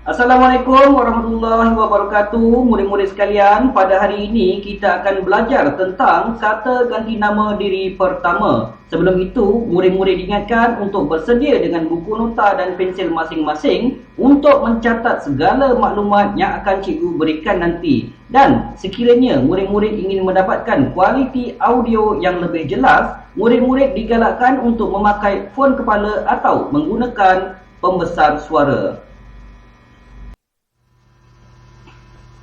Assalamualaikum warahmatullahi wabarakatuh. Murid-murid sekalian, pada hari ini kita akan belajar tentang kata ganti nama diri pertama. Sebelum itu, murid-murid diingatkan untuk bersedia dengan buku nota dan pensil masing-masing untuk mencatat segala maklumat yang akan cikgu berikan nanti. Dan sekiranya murid-murid ingin mendapatkan kualiti audio yang lebih jelas, murid-murid digalakkan untuk memakai fon kepala atau menggunakan pembesar suara.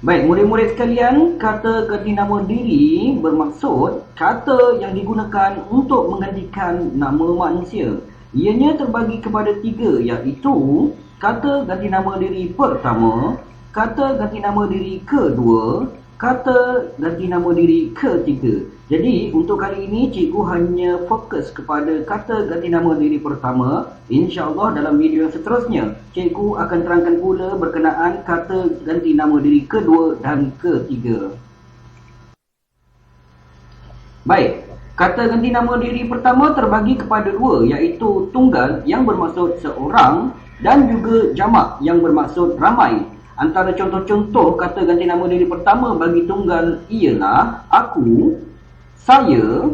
Baik, murid-murid sekalian, kata ganti nama diri bermaksud kata yang digunakan untuk menggantikan nama manusia. Ianya terbagi kepada tiga, iaitu kata ganti nama diri pertama, kata ganti nama diri kedua, kata ganti nama diri ketiga. Jadi, untuk kali ini cikgu hanya fokus kepada kata ganti nama diri pertama. InsyaAllah dalam video yang seterusnya, cikgu akan terangkan pula berkenaan kata ganti nama diri kedua dan ketiga. Baik, kata ganti nama diri pertama terbagi kepada dua, iaitu tunggal yang bermaksud seorang dan juga jamak yang bermaksud ramai. Antara contoh-contoh kata ganti nama diri pertama bagi tunggal ialah aku, saya,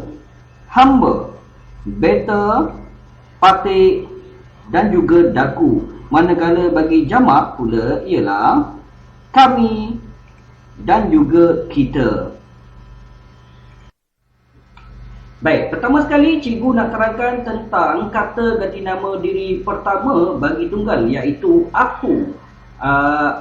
hamba, beta, patik dan juga daku. Manakala bagi jamak pula ialah kami dan juga kita. Baik, pertama sekali cikgu nak terangkan tentang kata ganti nama diri pertama bagi tunggal, iaitu aku.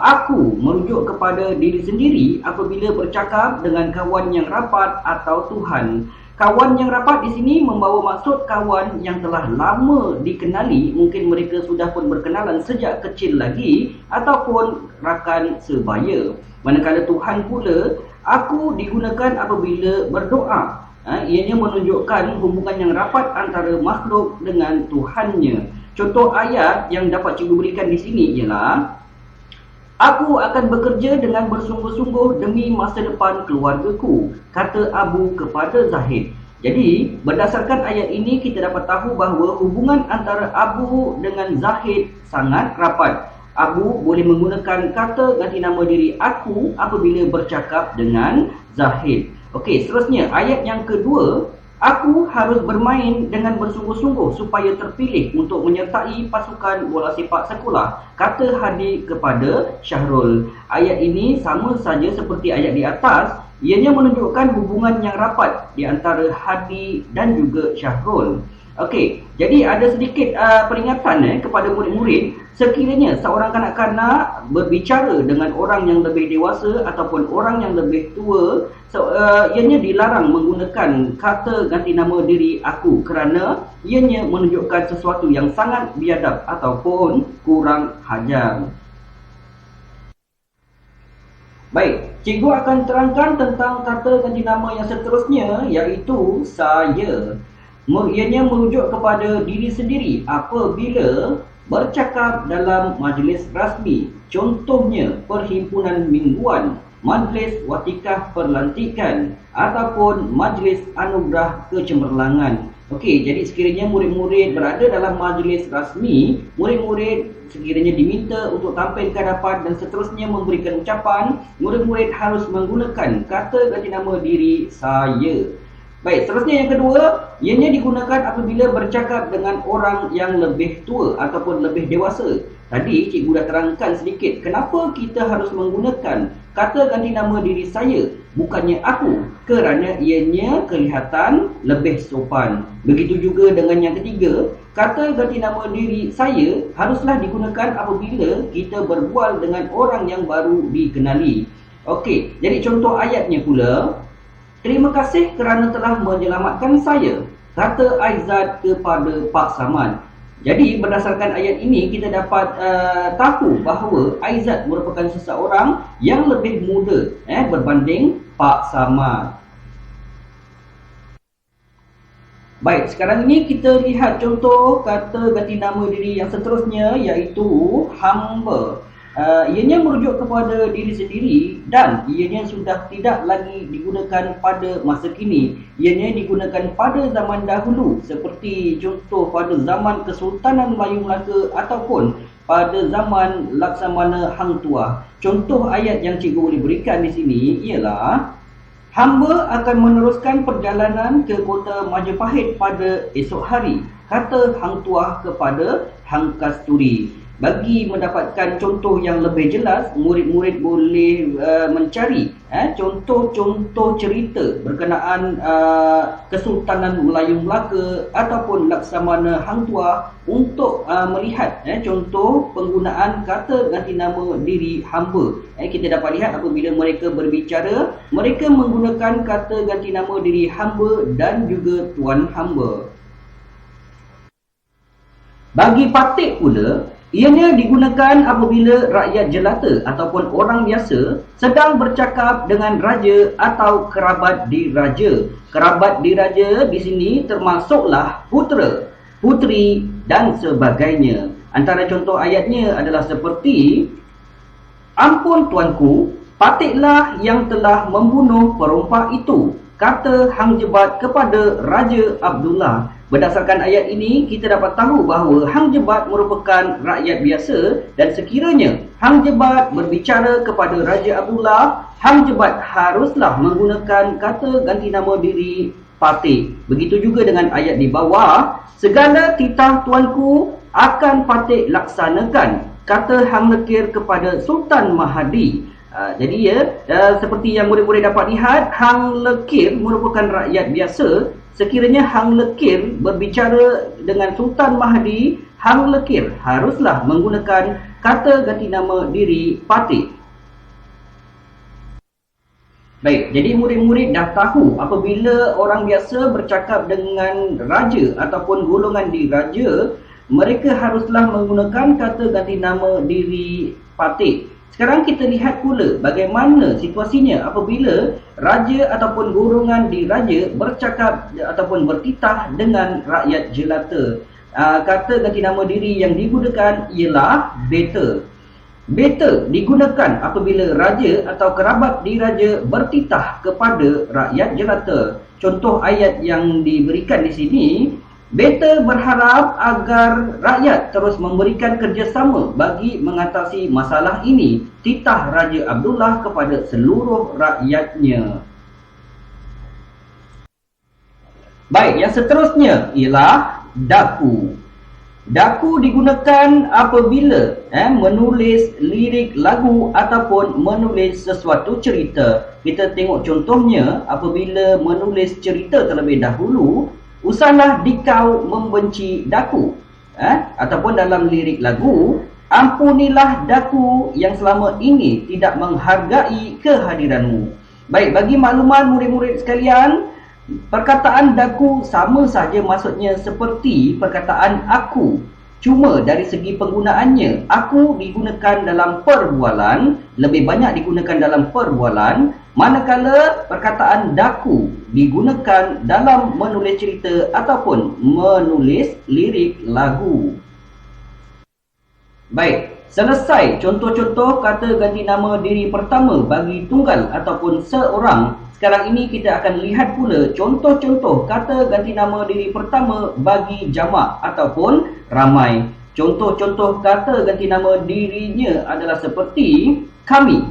Aku merujuk kepada diri sendiri apabila bercakap dengan kawan yang rapat atau Tuhan. Kawan yang rapat di sini membawa maksud kawan yang telah lama dikenali, mungkin mereka sudah pun berkenalan sejak kecil lagi ataupun rakan sebaya. Manakala Tuhan pula, aku digunakan apabila berdoa. Ianya menunjukkan hubungan yang rapat antara makhluk dengan Tuhannya. Contoh ayat yang dapat cikgu berikan di sini ialah aku akan bekerja dengan bersungguh-sungguh demi masa depan keluargaku, kata Abu kepada Zahid. Jadi, berdasarkan ayat ini kita dapat tahu bahawa hubungan antara Abu dengan Zahid sangat rapat. Abu boleh menggunakan kata ganti nama diri aku apabila bercakap dengan Zahid. Okey, seterusnya ayat yang kedua, aku harus bermain dengan bersungguh-sungguh supaya terpilih untuk menyertai pasukan bola sepak sekolah, kata Hadi kepada Syahrul. Ayat ini sama saja seperti ayat di atas, ianya menunjukkan hubungan yang rapat di antara Hadi dan juga Syahrul. Okey, jadi ada sedikit peringatan kepada murid-murid. Sekiranya seorang kanak-kanak berbicara dengan orang yang lebih dewasa ataupun orang yang lebih tua, ianya dilarang menggunakan kata ganti nama diri aku kerana ianya menunjukkan sesuatu yang sangat biadab ataupun kurang hajar. Baik, cikgu akan terangkan tentang kata ganti nama yang seterusnya, iaitu saya. Ianya merujuk kepada diri sendiri apabila bercakap dalam majlis rasmi. Contohnya, perhimpunan mingguan, majlis watikah perlantikan ataupun majlis anugerah kecemerlangan. Okey, jadi sekiranya murid-murid berada dalam majlis rasmi, murid-murid sekiranya diminta untuk tampil ke hadapan dan seterusnya memberikan ucapan, murid-murid harus menggunakan kata ganti nama diri saya. Baik, seterusnya yang kedua, ianya digunakan apabila bercakap dengan orang yang lebih tua ataupun lebih dewasa. Tadi cikgu dah terangkan sedikit kenapa kita harus menggunakan kata ganti nama diri saya, bukannya aku, kerana ianya kelihatan lebih sopan. Begitu juga dengan yang ketiga, kata ganti nama diri saya haruslah digunakan apabila kita berbual dengan orang yang baru dikenali. Okey, jadi contoh ayatnya pula, terima kasih kerana telah menyelamatkan saya, kata Aizat kepada Pak Samad. Jadi berdasarkan ayat ini kita dapat tahu bahawa Aizat merupakan seseorang yang lebih muda berbanding Pak Samad. Baik, sekarang ini kita lihat contoh kata ganti nama diri yang seterusnya, iaitu hamba. Ianya merujuk kepada diri sendiri dan ianya sudah tidak lagi digunakan pada masa kini. Ianya digunakan pada zaman dahulu seperti contoh pada zaman Kesultanan Melayu Melaka ataupun pada zaman Laksamana Hang Tuah. Contoh ayat yang cikgu boleh berikan di sini ialah hamba akan meneruskan perjalanan ke kota Majapahit pada esok hari, kata Hang Tuah kepada Hang Kasturi. Bagi mendapatkan contoh yang lebih jelas, murid-murid boleh mencari contoh-contoh cerita berkenaan Kesultanan Melayu Melaka ataupun Laksamana Hang Tuah untuk melihat contoh penggunaan kata ganti nama diri hamba. Kita dapat lihat apabila mereka berbicara, mereka menggunakan kata ganti nama diri hamba dan juga tuan hamba. Bagi patik pula, ianya digunakan apabila rakyat jelata ataupun orang biasa sedang bercakap dengan raja atau kerabat diraja. Kerabat diraja di sini termasuklah putera, puteri dan sebagainya. Antara contoh ayatnya adalah seperti, ampun tuanku, patiklah yang telah membunuh perompak itu, kata Hang Jebat kepada Raja Abdullah. Berdasarkan ayat ini, kita dapat tahu bahawa Hang Jebat merupakan rakyat biasa dan sekiranya Hang Jebat berbicara kepada Raja Abdullah, Hang Jebat haruslah menggunakan kata ganti nama diri patik. Begitu juga dengan ayat di bawah, segala titah tuanku akan patik laksanakan, kata Hang Lekir kepada Sultan Mahadi. Jadi seperti yang murid-murid dapat lihat, Hang Lekir merupakan rakyat biasa. Sekiranya Hang Lekir berbicara dengan Sultan Mahdi, Hang Lekir haruslah menggunakan kata ganti nama diri patik. Baik, jadi murid-murid dah tahu apabila orang biasa bercakap dengan raja ataupun golongan diraja, mereka haruslah menggunakan kata ganti nama diri patik. Sekarang kita lihat pula bagaimana situasinya apabila raja ataupun golongan diraja bercakap ataupun bertitah dengan rakyat jelata. Kata ganti nama diri yang digunakan ialah beta. Beta digunakan apabila raja atau kerabat diraja bertitah kepada rakyat jelata. Contoh ayat yang diberikan di sini, beta berharap agar rakyat terus memberikan kerjasama bagi mengatasi masalah ini, titah Raja Abdullah kepada seluruh rakyatnya. Baik, yang seterusnya ialah daku. Daku digunakan apabila menulis lirik lagu ataupun menulis sesuatu cerita. Kita tengok contohnya apabila menulis cerita terlebih dahulu, usahlah dikau membenci daku. Ataupun dalam lirik lagu, ampunilah daku yang selama ini tidak menghargai kehadiranmu. Baik, bagi makluman murid-murid sekalian, perkataan daku sama saja maksudnya seperti perkataan aku. Cuma dari segi penggunaannya, aku digunakan dalam perbualan, lebih banyak digunakan dalam perbualan, manakala perkataan daku digunakan dalam menulis cerita ataupun menulis lirik lagu. Baik, selesai contoh-contoh kata ganti nama diri pertama bagi tunggal ataupun seorang. Sekarang ini kita akan lihat pula contoh-contoh kata ganti nama diri pertama bagi jamak ataupun ramai. Contoh-contoh kata ganti nama dirinya adalah seperti kami.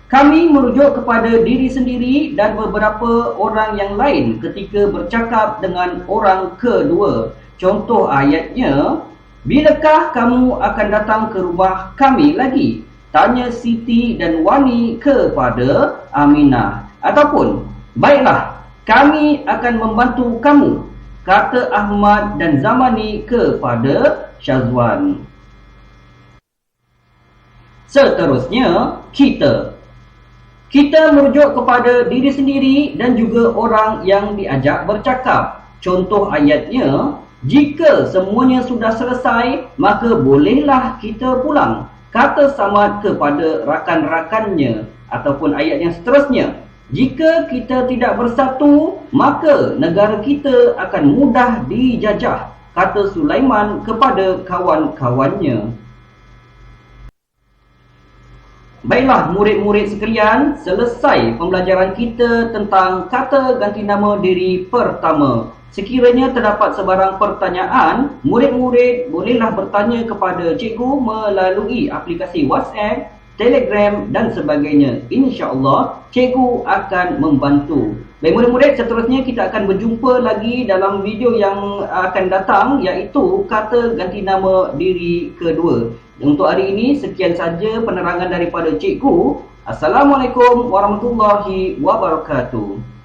Kami merujuk kepada diri sendiri dan beberapa orang yang lain ketika bercakap dengan orang kedua. Contoh ayatnya, bilakah kamu akan datang ke rumah kami lagi? Tanya Siti dan Wani kepada Aminah. Ataupun, baiklah, kami akan membantu kamu, kata Ahmad dan Zamani kepada Syazwan. Seterusnya, kita. Kita merujuk kepada diri sendiri dan juga orang yang diajak bercakap. Contoh ayatnya, jika semuanya sudah selesai, maka bolehlah kita pulang, kata Samad kepada rakan-rakannya. Ataupun ayat yang seterusnya, jika kita tidak bersatu, maka negara kita akan mudah dijajah, kata Sulaiman kepada kawan-kawannya. Baiklah murid-murid sekalian, selesai pembelajaran kita tentang kata ganti nama diri pertama. Sekiranya terdapat sebarang pertanyaan, murid-murid bolehlah bertanya kepada cikgu melalui aplikasi WhatsApp, Telegram dan sebagainya. InsyaAllah, cikgu akan membantu. Baik murid-murid, seterusnya kita akan berjumpa lagi dalam video yang akan datang, iaitu kata ganti nama diri kedua. Untuk hari ini, sekian saja penerangan daripada cikgu. Assalamualaikum warahmatullahi wabarakatuh.